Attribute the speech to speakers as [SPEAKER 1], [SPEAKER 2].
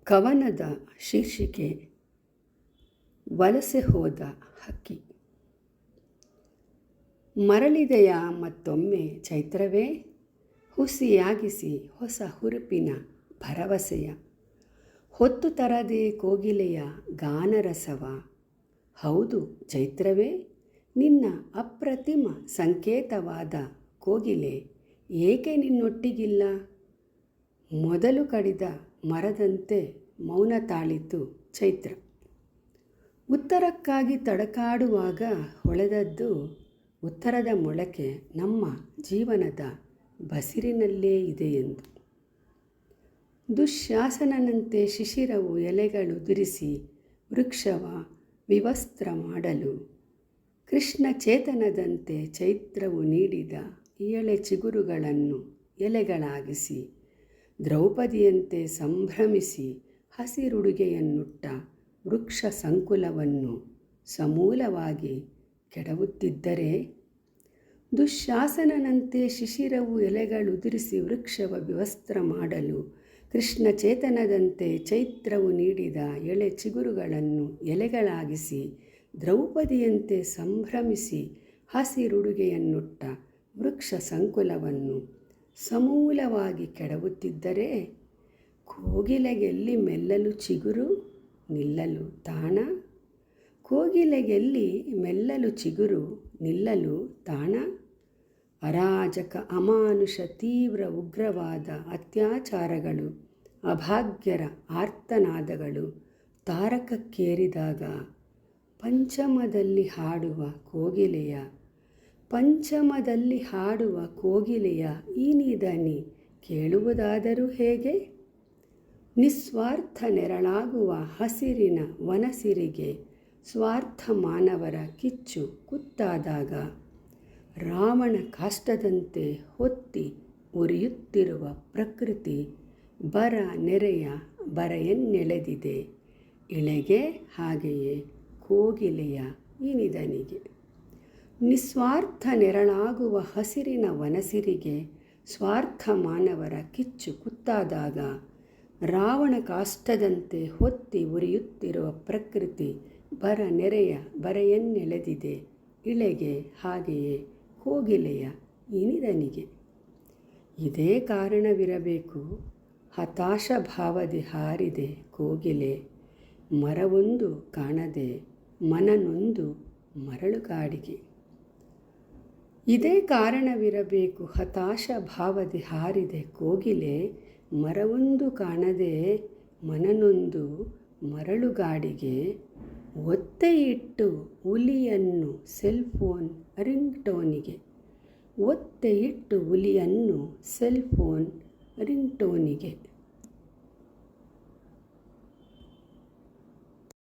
[SPEAKER 1] ಕವನದ ಶೀರ್ಷಿಕೆ ವಲಸೆ ಹೋದ ಹಕ್ಕಿ. ಮರಳಿದೆಯ ಮತ್ತೊಮ್ಮೆ ಚೈತ್ರವೇ, ಹುಸಿಯಾಗಿಸಿ ಹೊಸ ಹುರುಪಿನ ಭರವಸೆಯ, ಹೊತ್ತು ತರದೆ ಕೋಗಿಲೆಯ ಗಾನರಸವ. ಹೌದು ಚೈತ್ರವೇ, ನಿನ್ನ ಅಪ್ರತಿಮ ಸಂಕೇತವಾದ ಕೋಗಿಲೆ ಏಕೆ ನಿನ್ನೊಟ್ಟಿಗಿಲ್ಲ? ಮೊದಲು ಕಡಿದ ಮರದಂತೆ ಮೌನ ತಾಳಿತು ಚೈತ್ರ. ಉತ್ತರಕ್ಕಾಗಿ ತಡಕಾಡುವಾಗ ಹೊಳೆದದ್ದು ಉತ್ತರದ ಮೊಳಕೆ ನಮ್ಮ ಜೀವನದ ಬಸಿರಿನಲ್ಲೇ ಇದೆಯೆಂದು. ದುಶ್ಯಾಸನನಂತೆ ಶಿಶಿರವು ಎಲೆಗಳುದುರಿಸಿ ವೃಕ್ಷವ ವಿವಸ್ತ್ರ ಮಾಡಲು, ಕೃಷ್ಣ ಚೇತನದಂತೆ ಚೈತ್ರವು ನೀಡಿದ ಎಳೆ ಚಿಗುರುಗಳನ್ನು ಎಲೆಗಳಾಗಿಸಿ, ದ್ರೌಪದಿಯಂತೆ ಸಂಭ್ರಮಿಸಿ ಹಸಿರುಡುಗೆಯನ್ನುಟ್ಟ ವೃಕ್ಷ ಸಂಕುಲವನ್ನು ಸಮೂಲವಾಗಿ ಕೆಡವುತ್ತಿದ್ದರೆ, ದುಶ್ಯಾಸನನಂತೆ ಶಿಶಿರವು ಎಲೆಗಳುದುರಿಸಿ ವೃಕ್ಷವ ವಿವಸ್ತ್ರ ಮಾಡಲು, ಕೃಷ್ಣ ಚೇತನದಂತೆ ಚೈತ್ರವು ನೀಡಿದ ಎಳೆ ಚಿಗುರುಗಳನ್ನು ಎಲೆಗಳಾಗಿಸಿ, ದ್ರೌಪದಿಯಂತೆ ಸಂಭ್ರಮಿಸಿ ಹಸಿರುಡುಗೆಯನ್ನುಟ್ಟ ವೃಕ್ಷ ಸಂಕುಲವನ್ನು ಸಮೂಲವಾಗಿ ಕೆಡವುತ್ತಿದ್ದರೆ, ಕೋಗಿಲೆಗೆಲ್ಲಿ ಮೆಲ್ಲಲು ಚಿಗುರು ನಿಲ್ಲಲು ತಾಣ? ಕೋಗಿಲೆಗೆಲ್ಲಿ ಮೆಲ್ಲಲು ಚಿಗುರು ನಿಲ್ಲಲು ತಾಣ? ಅರಾಜಕ ಅಮಾನುಷ ತೀವ್ರ ಉಗ್ರವಾದ ಅತ್ಯಾಚಾರಗಳು, ಅಭಾಗ್ಯರ ಆರ್ತನಾದಗಳು ತಾರಕಕ್ಕೇರಿದಾಗ ಪಂಚಮದಲ್ಲಿ ಹಾಡುವ ಕೋಗಿಲೆಯ ಈ ನಿದನಿ ಕೇಳುವುದಾದರೂ ಹೇಗೆ? ನಿಸ್ವಾರ್ಥ ನೆರಳಾಗುವ ಹಸಿರಿನ ವನಸಿರಿಗೆ ಸ್ವಾರ್ಥ ಮಾನವರ ಕಿಚ್ಚು ಕುತ್ತಾದಾಗ, ರಾವಣ ಕಾಷ್ಟದಂತೆ ಹೊತ್ತಿ ಉರಿಯುತ್ತಿರುವ ಪ್ರಕೃತಿ ಬರ ನೆರೆಯ ಬರೆಯನ್ನೆಳೆದಿದೆ ಇಳೆಗೆ, ಹಾಗೆಯೇ ಕೋಗಿಲೆಯ ಈ ನಿದನಿಗೆ. ನಿಸ್ವಾರ್ಥ ನೆರಳಾಗುವ ಹಸಿರಿನ ವನಸಿರಿಗೆ ಸ್ವಾರ್ಥ ಮಾನವರ ಕಿಚ್ಚು ಕುತ್ತಾದಾಗ, ರಾವಣ ಕಾಷ್ಟದಂತೆ ಹೊತ್ತಿ ಉರಿಯುತ್ತಿರುವ ಪ್ರಕೃತಿ ಬರ ನೆರೆಯ ಬರೆಯನ್ನೆಳೆದಿದೆ ಇಳೆಗೆ, ಹಾಗೆಯೇ ಕೋಗಿಲೆಯ ಈ ನಿದನಿಗೆ. ಇದೇ ಕಾರಣವಿರಬೇಕು, ಹತಾಶ ಭಾವದಿ ಹಾರಿದೆ ಕೋಗಿಲೆ, ಮರವೊಂದು ಕಾಣದೆ ಮನನೊಂದು ಮರಳುಗಾಡಿಗೆ. ಇದೇ ಕಾರಣವಿರಬೇಕು, ಹತಾಶ ಭಾವದಿ ಹಾರಿದೆ ಕೋಗಿಲೆ, ಮರವೊಂದು ಕಾಣದೆ ಮನನೊಂದು ಮರಳುಗಾಡಿಗೆ. ಒತ್ತೆಯಿಟ್ಟು ಹುಲಿಯನ್ನು ಸೆಲ್ಫೋನ್ ರಿಂಗ್ಟೋನಿಗೆ, ಒತ್ತೆಯಿಟ್ಟು ಹುಲಿಯನ್ನು ಸೆಲ್ಫೋನ್ ರಿಂಗ್ಟೋನಿಗೆ.